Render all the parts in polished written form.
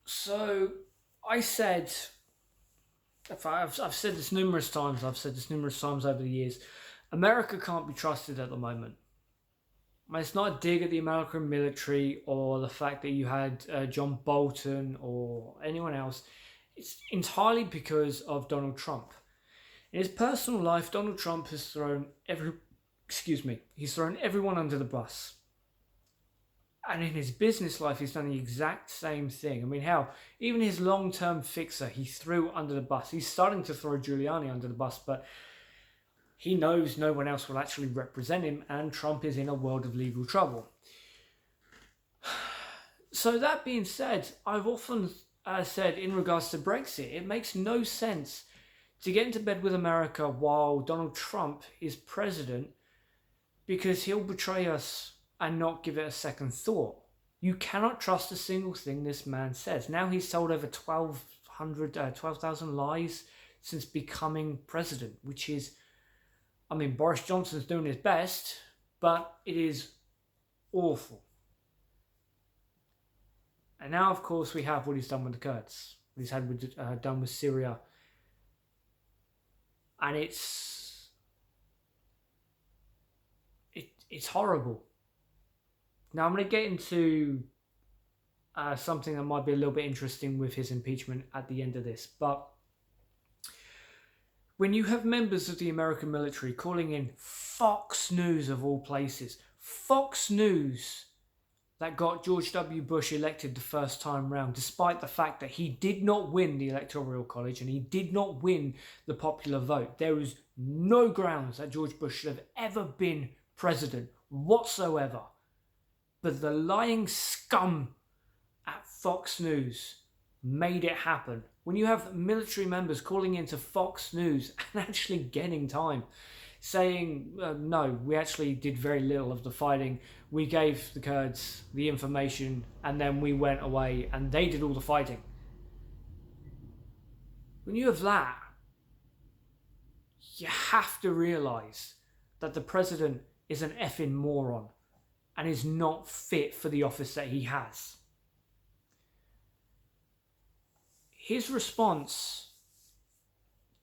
So I said, I've said this numerous times. I've said this numerous times over the years. America can't be trusted at the moment. It's not a dig at the American military or the fact that you had John Bolton or anyone else. It's entirely because of Donald Trump. In his personal life, Donald Trump has thrown he's thrown everyone under the bus. And in his business life, he's done the exact same thing. I mean, hell, even his long-term fixer, he threw under the bus. He's starting to throw Giuliani under the bus, but he knows no one else will actually represent him, and Trump is in a world of legal trouble. So that being said, I've often said in regards to Brexit, it makes no sense to get into bed with America while Donald Trump is president, because he'll betray us and not give it a second thought. You cannot trust a single thing this man says. Now he's told over 12,000 lies since becoming president, which is, I mean, Boris Johnson's doing his best, but it is awful. And now, of course, we have what he's done with the Kurds, what he's had done with Syria. And it's horrible. Now, I'm going to get into something that might be a little bit interesting with his impeachment at the end of this. But when you have members of the American military calling in Fox News, of all places, Fox News that got George W. Bush elected the first time round, despite the fact that he did not win the Electoral College and he did not win the popular vote. There is no grounds that George Bush should have ever been president whatsoever. But the lying scum at Fox News made it happen. When you have military members calling into Fox News and actually getting time, saying, no, we actually did very little of the fighting. We gave the Kurds the information and then we went away and they did all the fighting. When you have that, you have to realise that the president is an effing moron and is not fit for the office that he has. His response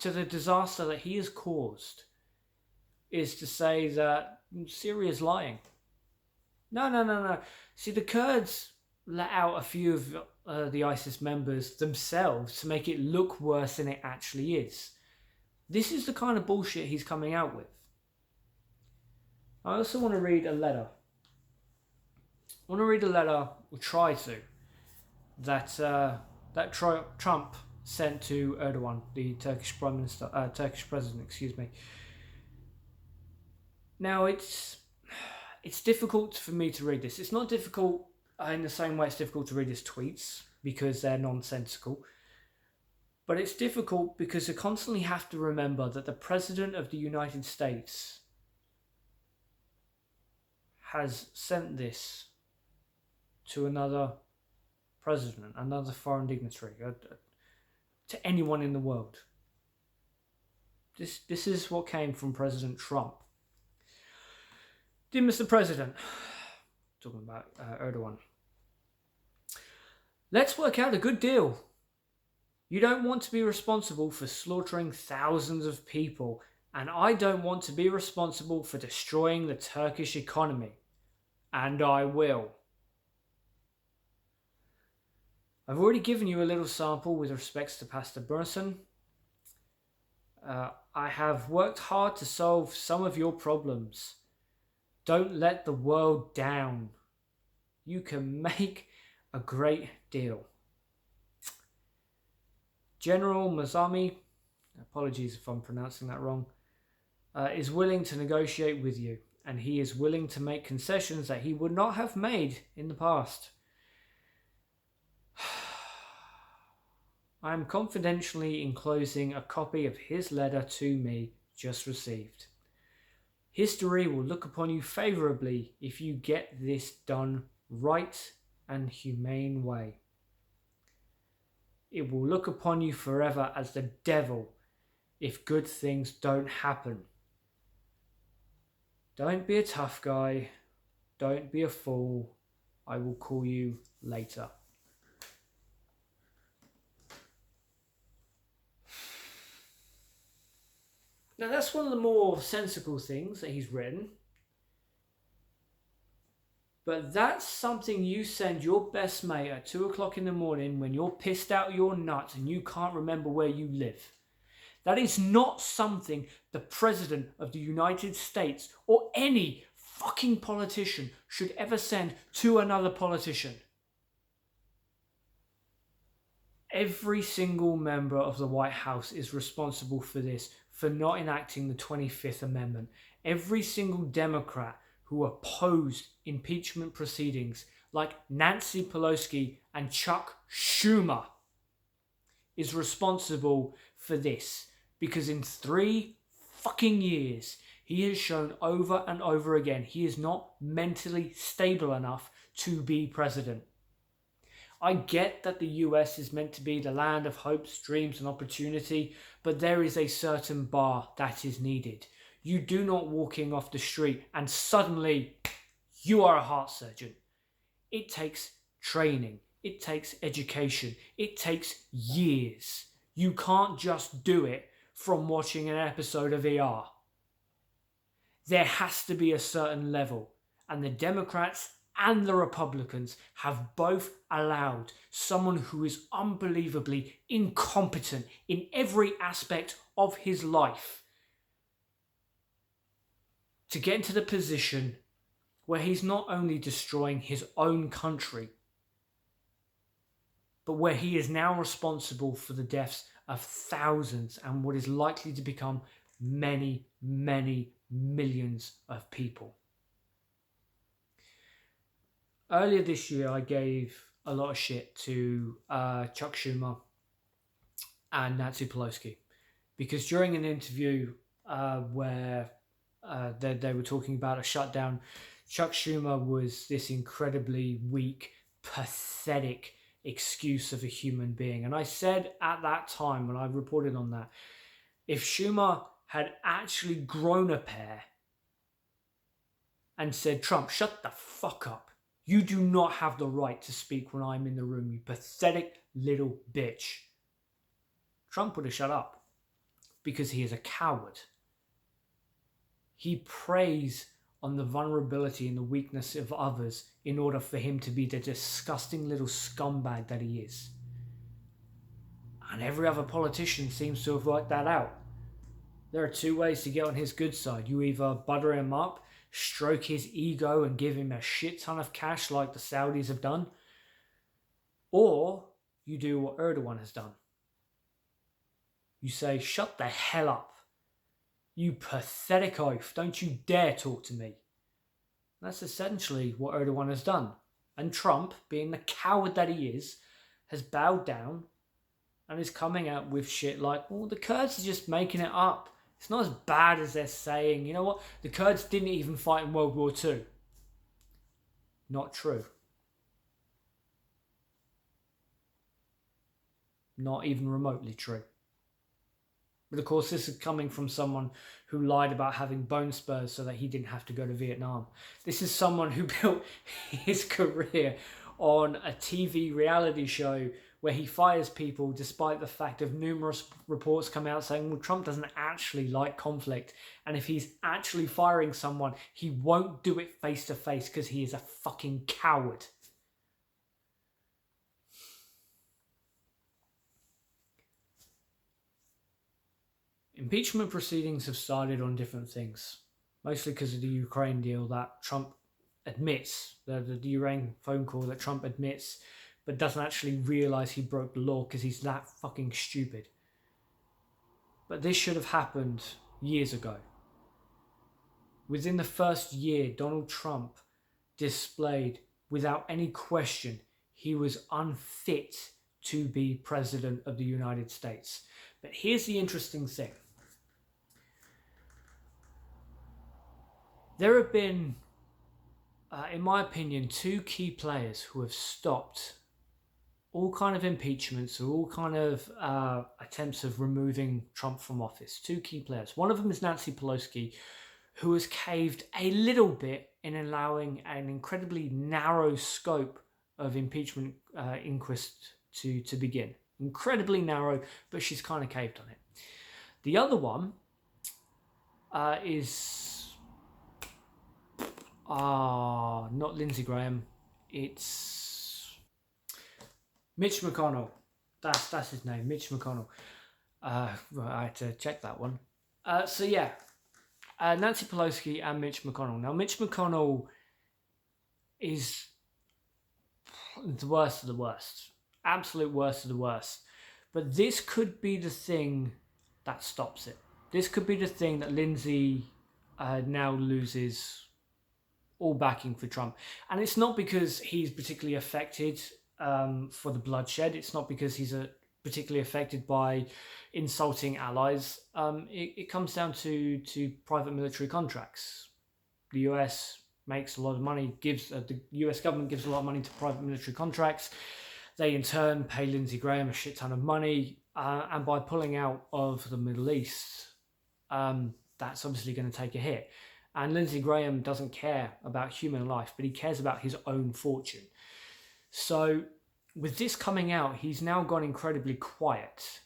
to the disaster that he has caused is to say that Syria is lying. No. See, the Kurds let out a few of the ISIS members themselves to make it look worse than it actually is. This is the kind of bullshit he's coming out with. I also want to read a letter. Or try to, that Trump sent to Erdogan, the Turkish president. Now it's difficult for me to read this. It's not difficult in the same way it's difficult to read his tweets because they're nonsensical. But it's difficult because you constantly have to remember that the President of the United States has sent this to another president, another foreign dignitary, to anyone in the world. This is what came from President Trump. Dear Mr. President, talking about Erdogan, let's work out a good deal. You don't want to be responsible for slaughtering thousands of people, and I don't want to be responsible for destroying the Turkish economy. And I will. I've already given you a little sample with respects to Pastor Burson. I have worked hard to solve some of your problems. Don't let the world down. You can make a great deal. General Mazami, apologies if I'm pronouncing that wrong, is willing to negotiate with you, and he is willing to make concessions that he would not have made in the past. I am confidentially enclosing a copy of his letter to me just received. History will look upon you favourably if you get this done right and humane way. It will look upon you forever as the devil if good things don't happen. Don't be a tough guy. Don't be a fool. I will call you later. Now, that's one of the more sensible things that he's written. But that's something you send your best mate at 2 o'clock in the morning when you're pissed out your nuts and you can't remember where you live. That is not something the President of the United States or any fucking politician should ever send to another politician. Every single member of the White House is responsible for this, for not enacting the 25th Amendment. Every single Democrat who opposed impeachment proceedings, like Nancy Pelosi and Chuck Schumer, is responsible for this. Because in 3 fucking years, he has shown over and over again he is not mentally stable enough to be president. I get that the US is meant to be the land of hopes, dreams and opportunity, but there is a certain bar that is needed. You do not walk in off the street and suddenly you are a heart surgeon. It takes training. It takes education. It takes years. You can't just do it from watching an episode of ER. There has to be a certain level, and the Democrats and the Republicans have both allowed someone who is unbelievably incompetent in every aspect of his life to get into the position where he's not only destroying his own country, but where he is now responsible for the deaths of thousands and what is likely to become many, many millions of people. Earlier this year, I gave a lot of shit to Chuck Schumer and Nancy Pelosi because during an interview where they were talking about a shutdown, Chuck Schumer was this incredibly weak, pathetic excuse of a human being. And I said at that time, when I reported on that, if Schumer had actually grown a pair and said, Trump, shut the fuck up. You do not have the right to speak when I'm in the room, you pathetic little bitch. Trump would have shut up because he is a coward. He preys on the vulnerability and the weakness of others in order for him to be the disgusting little scumbag that he is. And every other politician seems to have worked that out. There are 2 ways to get on his good side. You either butter him up, stroke his ego and give him a shit ton of cash like the Saudis have done, or you do what Erdogan has done. You say, shut the hell up. You pathetic oaf, don't you dare talk to me. That's essentially what Erdogan has done. And Trump, being the coward that he is, has bowed down and is coming out with shit like, well, the Kurds are just making it up. It's not as bad as they're saying. You know what? The Kurds didn't even fight in World War II. Not true. Not even remotely true. But of course, this is coming from someone who lied about having bone spurs so that he didn't have to go to Vietnam. This is someone who built his career on a TV reality show where he fires people despite the fact of numerous reports come out saying, well, Trump doesn't actually like conflict. And if he's actually firing someone, he won't do it face to face because he is a fucking coward. Impeachment proceedings have started on different things, mostly because of the Ukraine deal that Trump admits, the Ukraine phone call that Trump admits, but doesn't actually realise he broke the law because he's that fucking stupid. But this should have happened years ago. Within the first year, Donald Trump displayed, without any question, he was unfit to be president of the United States. But here's the interesting thing. There have been, in my opinion, 2 key players who have stopped all kind of impeachments or all kind of attempts of removing Trump from office. 2 key players. One of them is Nancy Pelosi, who has caved a little bit in allowing an incredibly narrow scope of impeachment inquest to begin. Incredibly narrow, but she's kind of caved on it. The other one is not Lindsey Graham. It's Mitch McConnell. That's his name, Mitch McConnell. Right, I had to check that one. So yeah, Nancy Pelosi and Mitch McConnell. Now, Mitch McConnell is the worst of the worst. Absolute worst of the worst. But this could be the thing that stops it. This could be the thing that Lindsay now loses all backing for Trump. And it's not because he's particularly affected for the bloodshed. It's not because he's particularly affected by insulting allies. It comes down to private military contracts. The US makes a lot of money, the US government gives a lot of money to private military contracts. They in turn pay Lindsey Graham a shit ton of money. And by pulling out of the Middle East, that's obviously going to take a hit. And Lindsey Graham doesn't care about human life, but he cares about his own fortune. So with this coming out, he's now gone incredibly quiet.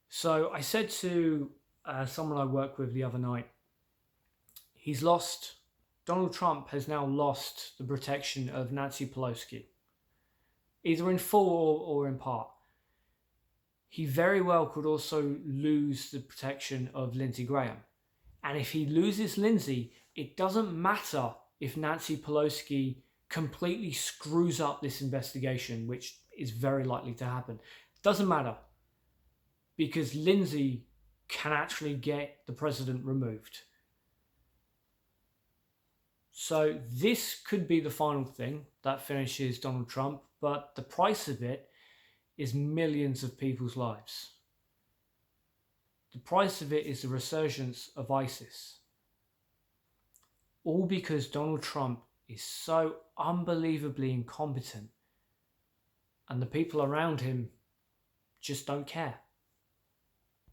So I said to someone I worked with the other night, Donald Trump has now lost the protection of Nancy Pelosi, either in full or in part. He very well could also lose the protection of Lindsey Graham. And if he loses Lindsey, it doesn't matter if Nancy Pelosi completely screws up this investigation, which is very likely to happen. Doesn't matter, because Lindsey can actually get the president removed. So this could be the final thing that finishes Donald Trump, but the price of it is millions of people's lives. The price of it is the resurgence of ISIS. All because Donald Trump is so unbelievably incompetent and the people around him just don't care.